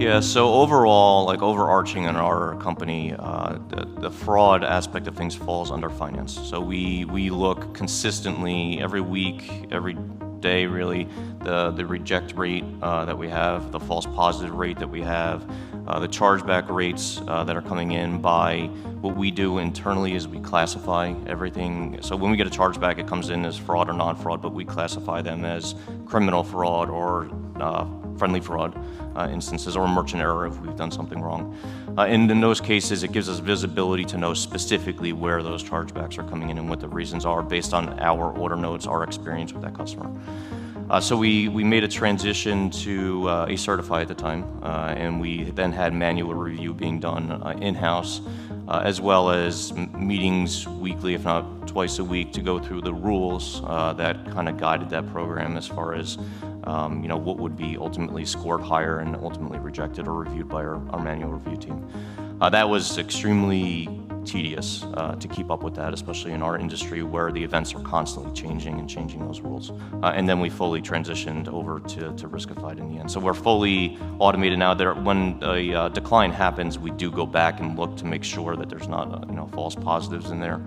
Yeah, so overall, like overarching in our company, the fraud aspect of things falls under finance. So we look consistently every week, every day really, the reject rate that we have, the false positive rate that we have, the chargeback rates that are coming in. By what we do internally is we classify everything. So when we get a chargeback, it comes in as fraud or non-fraud, but we classify them as criminal fraud or friendly fraud instances, or merchant error if we've done something wrong. And in those cases, it gives us visibility to know specifically where those chargebacks are coming in and what the reasons are based on our order notes, our experience with that customer. So we made a transition to a certify at the time, and we then had manual review being done in-house, as well as meetings weekly, if not twice a week, to go through the rules that kind of guided that program as far as what would be ultimately scored higher and ultimately rejected or reviewed by our manual review team. That was extremely tedious to keep up with that, especially in our industry where the events are constantly changing and changing those rules. And then we fully transitioned over to Riskified in the end. So we're fully automated now. When a decline happens, we do go back and look to make sure that there's not false positives in there.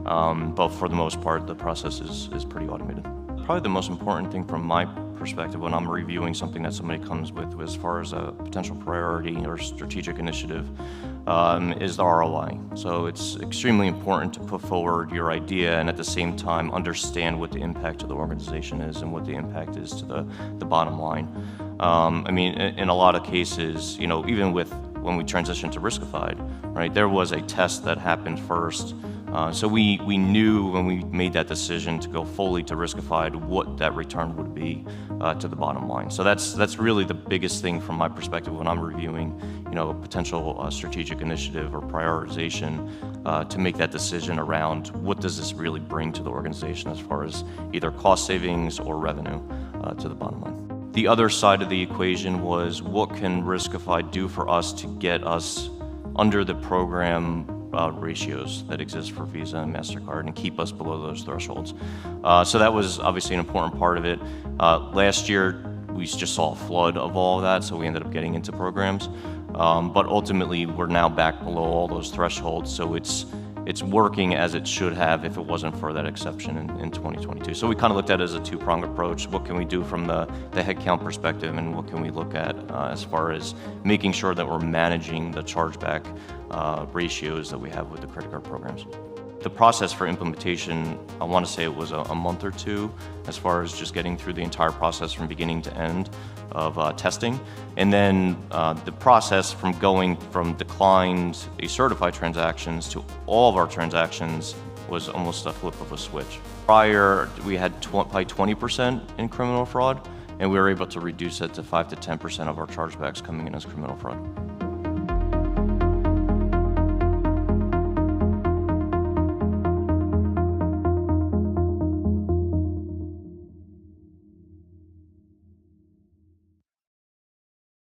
But for the most part, the process is pretty automated. Probably the most important thing from my perspective when I'm reviewing something that somebody comes with as far as a potential priority or strategic initiative is the ROI. So it's extremely important to put forward your idea and at the same time understand what the impact to the organization is and what the impact is to the bottom line. I mean, in a lot of cases, even when we transitioned to Riskified, right, there was a test that happened first. So we knew when we made that decision to go fully to Riskified what that return would be to the bottom line. So that's really the biggest thing from my perspective when I'm reviewing, a potential strategic initiative or prioritization to make that decision around what does this really bring to the organization as far as either cost savings or revenue to the bottom line. The other side of the equation was what can Riskified do for us to get us under the program ratios that exist for Visa and MasterCard and keep us below those thresholds. So that was obviously an important part of it. Last year, we just saw a flood of all of that, so we ended up getting into programs. But ultimately, we're now back below all those thresholds, so it's working as it should have if it wasn't for that exception in 2022. So we kind of looked at it as a two-pronged approach. What can we do from the headcount perspective, and what can we look at as far as making sure that we're managing the chargeback ratios that we have with the credit card programs. The process for implementation, I want to say it was a month or two as far as just getting through the entire process from beginning to end of testing. And then the process from going from declined a certified transactions to all of our transactions was almost a flip of a switch. Prior, we had probably 20% in criminal fraud, and we were able to reduce it to 5 to 10% of our chargebacks coming in as criminal fraud.